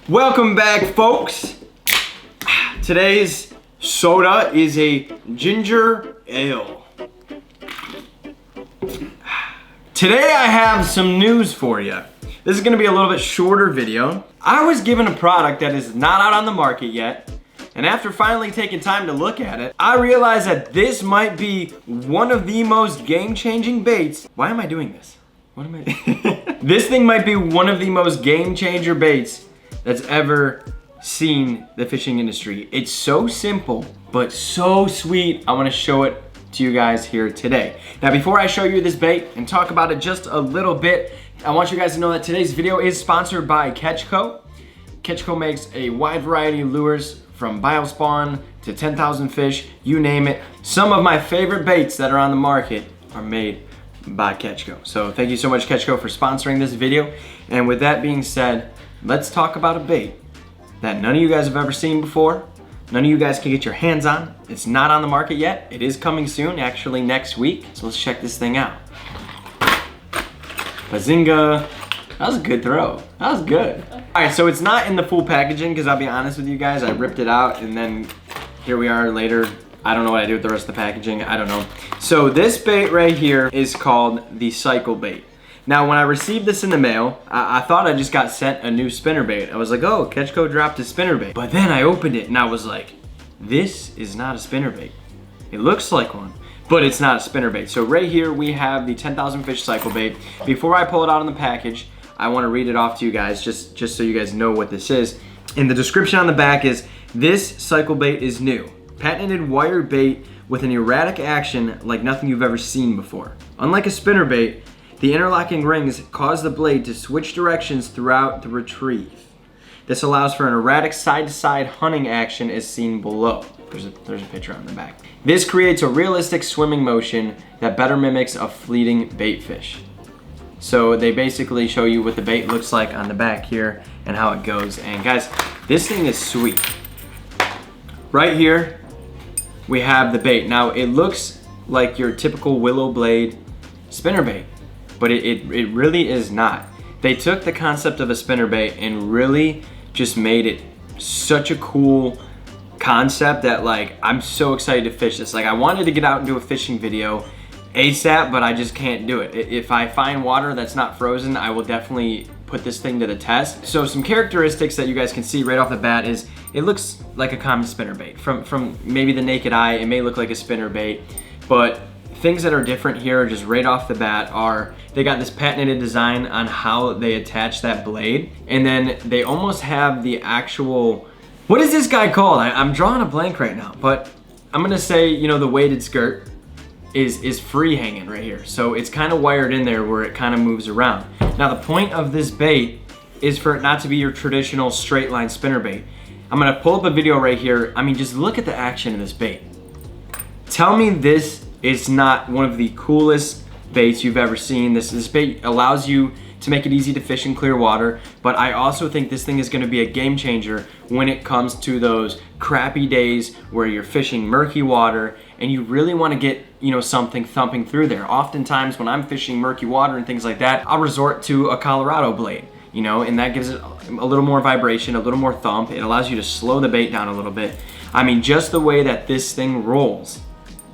Welcome back, folks. Today's soda is a ginger ale. Today I have some news for you. This is gonna be a little bit shorter video. I was given a product that is not out on the market yet, and after finally taking time to look at it, I realized that this might be one of the most game-changing baits. Why am I doing this? What am I? This thing might be one of the most game-changer baits that's ever seen the fishing industry. It's so simple, but so sweet. I wanna show it to you guys here today. Now, before I show you this bait and talk about it just a little bit, I want you guys to know that today's video is sponsored by Catchco. Catchco makes a wide variety of lures from biospawn to 10,000 fish, you name it. Some of my favorite baits that are on the market are made by Catchco. So thank you so much, Catchco, for sponsoring this video. And with that being said, let's talk about a bait that none of you guys have ever seen before. None of you guys can get your hands on. It's not on the market yet. It is coming soon, actually next week. So let's check this thing out. Bazinga. That was a good throw. That was good. All right, so it's not in the full packaging because I'll be honest with you guys, I ripped it out and then here we are later. I don't know what I do with the rest of the packaging. I don't know. So this bait right here is called the cycle bait. Now, when I received this in the mail, I thought I just got sent a new spinnerbait. I was like, oh, Catchco dropped a spinnerbait. But then I opened it and I was like, this is not a spinnerbait. It looks like one, but it's not a spinnerbait. So right here we have the 10,000 fish cycle bait. Before I pull it out of the package, I wanna read it off to you guys just so you guys know what this is. And the description on the back is, this cycle bait is new. Patented wire bait with an erratic action like nothing you've ever seen before. Unlike a spinnerbait, the interlocking rings cause the blade to switch directions throughout the retrieve. This allows for an erratic side-to-side hunting action as seen below. There's a picture on the back. This creates a realistic swimming motion that better mimics a fleeting bait fish. So they basically show you what the bait looks like on the back here and how it goes. And guys, this thing is sweet. Right here, we have the bait. Now it looks like your typical willow blade spinnerbait, but it really is not. They took the concept of a spinnerbait and really just made it such a cool concept that, like, I'm so excited to fish this. Like, I wanted to get out and do a fishing video ASAP, but I just can't do it. If I find water that's not frozen, I will definitely put this thing to the test. So some characteristics that you guys can see right off the bat is it looks like a common spinnerbait. From maybe the naked eye, it may look like a spinnerbait, but things that are different here just right off the bat are they got this patented design on how they attach that blade, and then they almost have the actual, what is this guy called? I'm drawing a blank right now, but I'm gonna say, you know, the weighted skirt is free hanging right here. So it's kind of wired in there where it kind of moves around. Now the point of this bait is for it not to be your traditional straight line spinnerbait. I'm gonna pull up a video right here. I mean, just look at the action of this bait. Tell me this is not one of the coolest baits you've ever seen. This bait allows you to make it easy to fish in clear water, but I also think this thing is gonna be a game changer when it comes to those crappy days where you're fishing murky water and you really wanna get, you know, something thumping through there. Oftentimes when I'm fishing murky water and things like that, I'll resort to a Colorado blade, you know, and that gives it a little more vibration, a little more thump. It allows you to slow the bait down a little bit. I mean, just the way that this thing rolls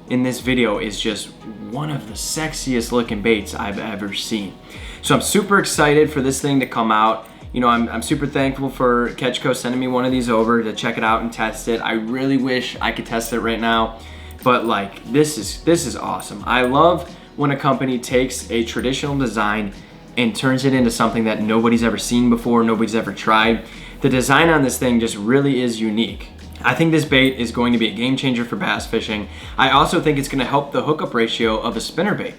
in this video is just one of the sexiest looking baits I've ever seen. So I'm super excited for this thing to come out. You know, I'm super thankful for Catchco sending me one of these over to check it out and test it. I really wish I could test it right now, but like, this is awesome. I love when a company takes a traditional design and turns it into something that nobody's ever seen before, nobody's ever tried. The design on this thing just really is unique. I think this bait is going to be a game changer for bass fishing. I also think it's gonna help the hookup ratio of a spinnerbait.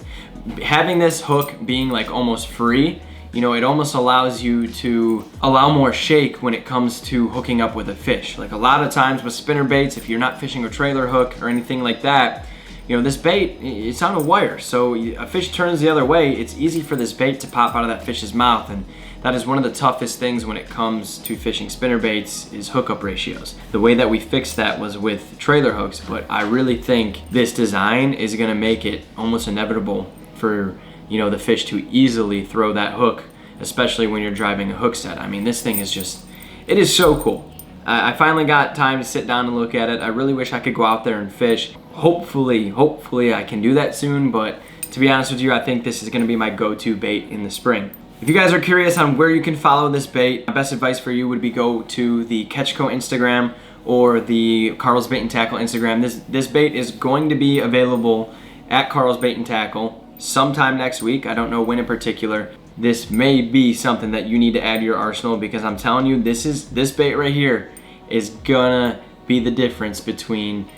Having this hook being like almost free, you know, it almost allows you to allow more shake when it comes to hooking up with a fish. Like a lot of times with spinnerbaits, if you're not fishing a trailer hook or anything like that, you know, this bait, it's on a wire. So a fish turns the other way, it's easy for this bait to pop out of that fish's mouth. And that is one of the toughest things when it comes to fishing spinnerbaits is hookup ratios. The way that we fixed that was with trailer hooks, but I really think this design is gonna make it almost inevitable for, you know, the fish to easily throw that hook, especially when you're driving a hook set. I mean, this thing is just, it is so cool. I finally got time to sit down and look at it. I really wish I could go out there and fish. Hopefully I can do that soon, but to be honest with you, I think this is gonna be my go-to bait in the spring. If you guys are curious on where you can follow this bait, my best advice for you would be go to the Catchco Instagram or the Carl's Bait and Tackle Instagram. This bait is going to be available at Carl's Bait and Tackle sometime next week. I don't know when in particular. This may be something that you need to add to your arsenal, because I'm telling you, this bait right here is gonna be the difference between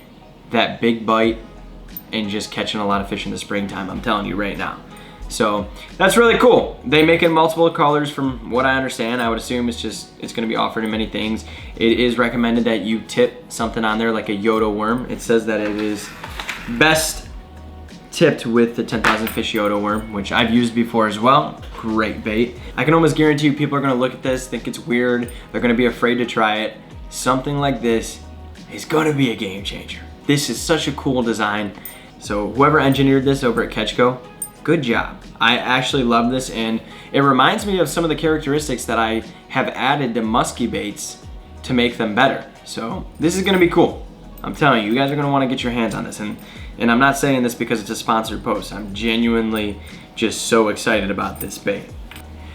that big bite and just catching a lot of fish in the springtime. I'm telling you right now. So that's really cool. They make it in multiple colors from what I understand. I would assume it's gonna be offered in many things. It is recommended that you tip something on there like a Yodo worm. It says that it is best tipped with the 10,000 fish Yodo worm, which I've used before as well. Great bait. I can almost guarantee you people are gonna look at this, think it's weird, they're gonna be afraid to try it. Something like this is gonna be a game changer. This is such a cool design. So whoever engineered this over at Catchco, good job. I actually love this, and it reminds me of some of the characteristics that I have added to musky baits to make them better. So this is gonna be cool. I'm telling you, you guys are gonna wanna get your hands on this, and I'm not saying this because it's a sponsored post. I'm genuinely just so excited about this bait.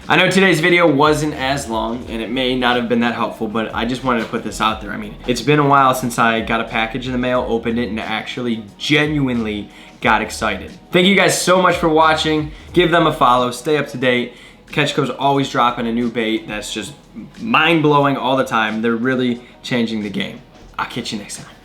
I know today's video wasn't as long, and it may not have been that helpful, but I just wanted to put this out there. I mean, it's been a while since I got a package in the mail, opened it, and actually genuinely got excited. Thank you guys so much for watching. Give them a follow, stay up to date. Catchco's always dropping a new bait that's just mind-blowing all the time. They're really changing the game. I'll catch you next time.